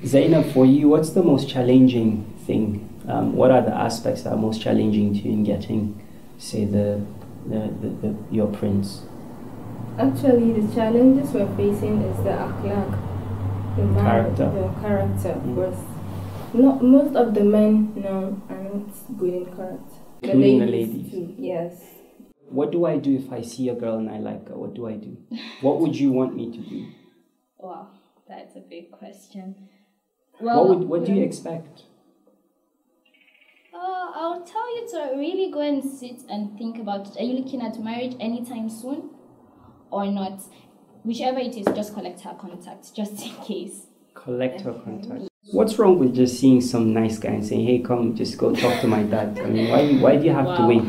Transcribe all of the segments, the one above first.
Zainab, for you, what's the most challenging thing? What are the aspects that are most challenging to you in getting, say, your prince? Actually, the challenges we're facing is the akhlaq, the character. Because not most of the men now are not good in character. Including the ladies. Too, yes. What do I do if I see a girl and I like her? What do I do? What would you want me to do? Wow, that's a big question. Well, what do you expect? I'll tell you to really go and sit and think about it. Are you looking at marriage anytime soon or not? Whichever it is, just collect her contact, just in case. Collect her contact. What's wrong with just seeing some nice guy and saying, hey, come, just go talk to my dad? I mean, why do you have to wait?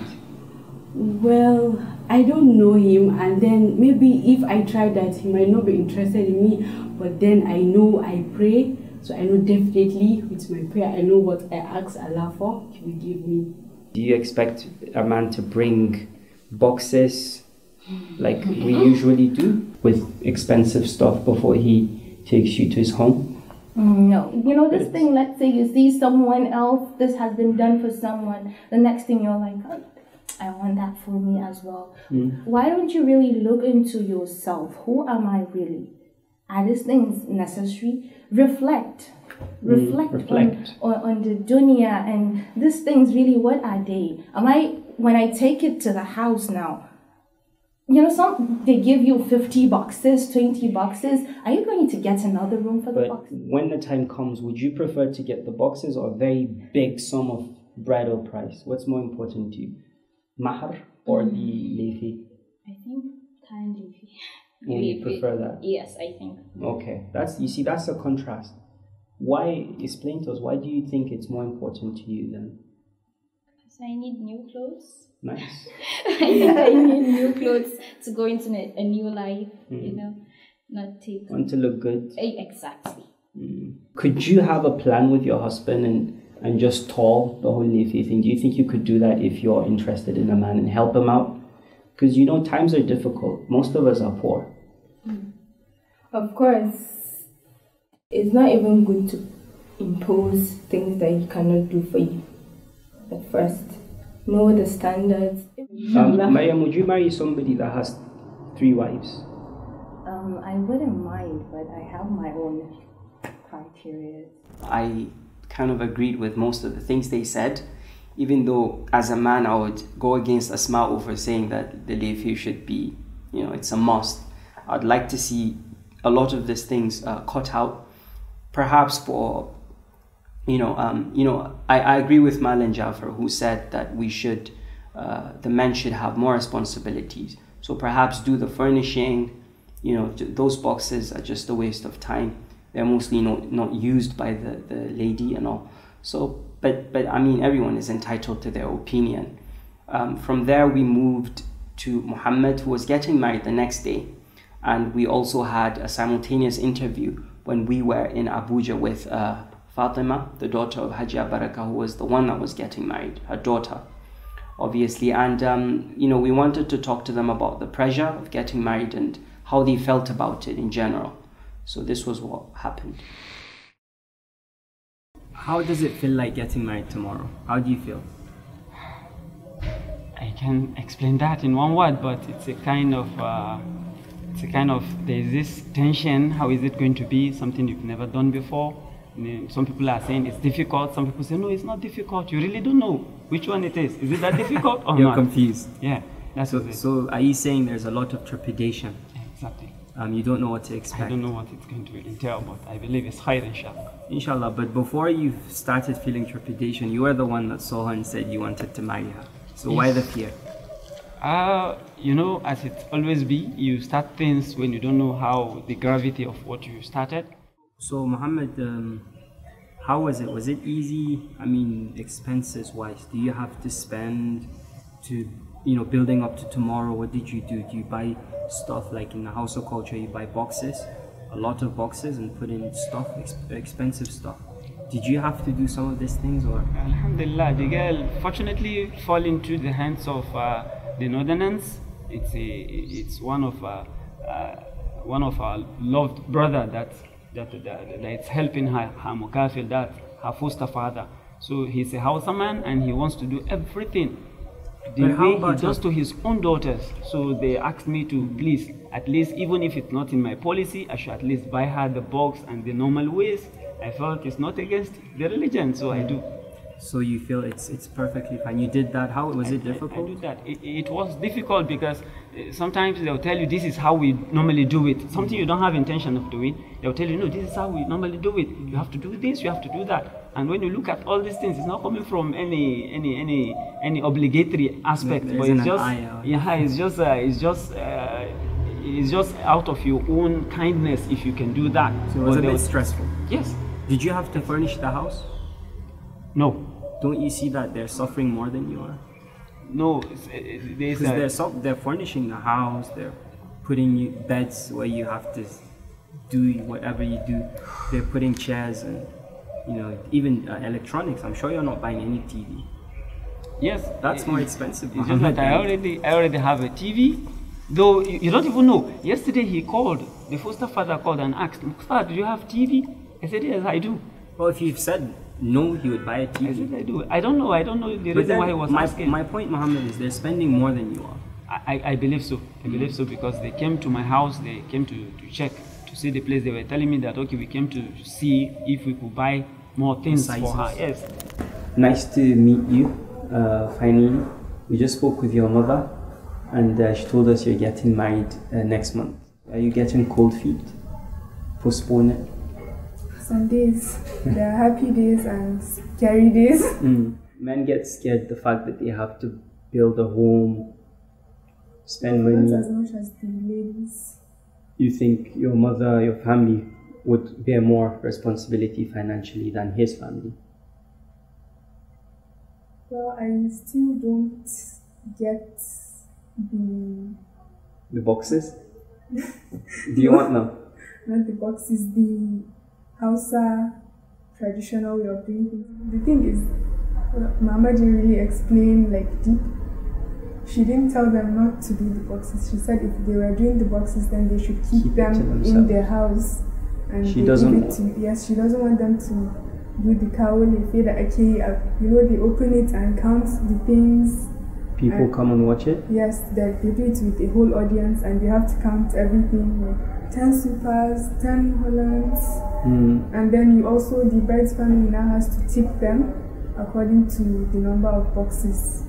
Well, I don't know him, and then maybe if I try that, he might not be interested in me, but then I know I pray, so I know definitely with my prayer, I know what I ask Allah for, He will give me. Do you expect a man to bring boxes like we usually do with expensive stuff before he takes you to his home? No. You know, this thing, let's say you see someone else, this has been done for someone, the next thing you're like, oh, I want that for me as well. Why don't you really look into yourself? Who am I really? Are these things necessary? Reflect on the dunya, and these things really, what are they? When I take it to the house now, you know, they give you 50 boxes, 20 boxes. Are you going to get another room for the boxes? When the time comes, would you prefer to get the boxes or a very big sum of bridal price? What's more important to you? Mahar or the leafy? I think kind leafy. You prefer that? Yes, I think. Okay, that's a contrast. Why, explain to us, why do you think it's more important to you then? Because I need new clothes. Nice. I need new clothes to go into a new life, you know, not take... Want to look good? Exactly. Could you have a plan with your husband and just tall the whole leafy thing? Do you think you could do that if you're interested in a man and help him out? Because, you know, times are difficult. Most of us are poor. Of course, it's not even good to impose things that you cannot do for you. But first, know the standards. Mariam, would you marry somebody that has 3 wives? I wouldn't mind, but I have my own criteria. I kind of agreed with most of the things they said, even though as a man I would go against Asma over saying that the leafy should be, you know, it's a must. I'd like to see a lot of these things cut out, perhaps for, I agree with Mal and Jafar, who said that we should, the men should have more responsibilities. So perhaps do the furnishing, you know, those boxes are just a waste of time. They're mostly not used by the lady and all. So, but I mean, everyone is entitled to their opinion. From there, we moved to Muhammad, who was getting married the next day. And we also had a simultaneous interview when we were in Abuja with Fatima, the daughter of Hajia Baraka, who was the one that was getting married, her daughter, obviously. And, we wanted to talk to them about the pressure of getting married and how they felt about it in general. So this was what happened. How does it feel like getting married tomorrow? How do you feel? I can explain that in one word, but it's a kind of, there's this tension. How is it going to be? Something you've never done before. Some people are saying it's difficult. Some people say, no, it's not difficult. You really don't know which one it is. Is it that difficult or You're not? confused. Yeah, that's it. So are you saying there's a lot of trepidation? Exactly. You don't know what to expect. I don't know what it's going to entail, but I believe it's khair, inshallah. Inshallah, but before you started feeling trepidation, you were the one that saw her and said you wanted to marry her. So why the fear? As it always be, you start things when you don't know how the gravity of what you started. So Muhammad, how was it? Was it easy? I mean, expenses-wise, do you have to spend to, building up to tomorrow? What did you do? Do you buy stuff like in the Hausa culture? You buy boxes, a lot of boxes, and put in stuff, expensive stuff. Did you have to do some of these things, or? Alhamdulillah, the girl fortunately fall into the hands of the Northerners. It's one of our loved brother that that it's helping her mukafil, that her foster father. So he's a Hausa man and he wants to do everything the way he does to his own daughters. So they asked me to please, at least even if it's not in my policy, I should at least buy her the box and the normal ways. I felt it's not against the religion, so I do. So you feel it's perfectly fine. You did that. How was it difficult? I do that. It was difficult because sometimes they'll tell you this is how we normally do it. Something you don't have intention of doing, they'll tell you no, this is how we normally do it. You have to do this, you have to do that. And when you look at all these things, it's not coming from any obligatory aspect, but it's just it's just out of your own kindness if you can do that. So it was a bit stressful. Yes. Did you have to furnish the house? No. Don't you see that they're suffering more than you are? No, they're furnishing the house. They're putting you beds where you have to do whatever you do. They're putting chairs and even electronics. I'm sure you're not buying any TV. Yes, that's more expensive. It's just that I already have a TV. Though you don't even know. Yesterday he called. The foster father called and asked, "Father, do you have TV?" I said, "Yes, I do." Well, if you've said no, he would buy a TV. I said I do. I don't know the reason why he was asking. My point, Muhammad, is they're spending more than you are. I believe so. I believe so because they came to my house. They came to check, to see the place. They were telling me that, okay, we came to see if we could buy more things for her. Yes. Nice to meet you, finally. We just spoke with your mother and she told us you're getting married next month. Are you getting cold feet? Postpone it? Some days, there are happy days and scary days. Men get scared the fact that they have to build a home, spend money. Not as much as the ladies. You think your mother, your family would bear more responsibility financially than his family? Well, I still don't get the boxes? Do you want them? Not the boxes, the Hausa traditional way of doing things. The thing is, Mama didn't really explain deep. She didn't tell them not to do the boxes. She said if they were doing the boxes, then they should keep them in their house. And she doesn't. She doesn't want them to do the cowl. They feel that they open it and count the things. People come and watch it? Yes, they do it with a whole audience and they have to count everything, 10 supers, 10 Hollands, and then the bride's family now has to tip them according to the number of boxes.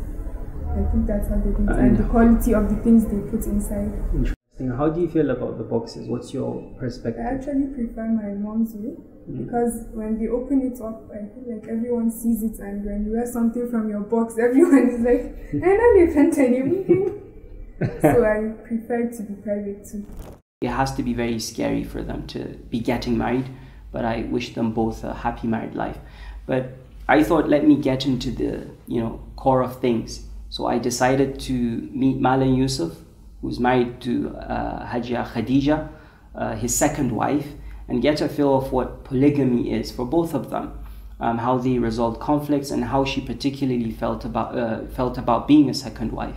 I think that's how they do it, and the quality of the things they put inside. Interesting. How do you feel about the boxes? What's your perspective? I actually prefer my mom's way because when they open it up, I feel like everyone sees it, and when you wear something from your box, everyone is like, I know they can't anything. So I prefer to be private too. It has to be very scary for them to be getting married, but I wish them both a happy married life. But I thought, let me get into the core of things. So I decided to meet Malan Yusuf, who's married to Hajia Khadija, his second wife, and get a feel of what polygamy is for both of them, how they resolved conflicts, and how she particularly felt about being a second wife.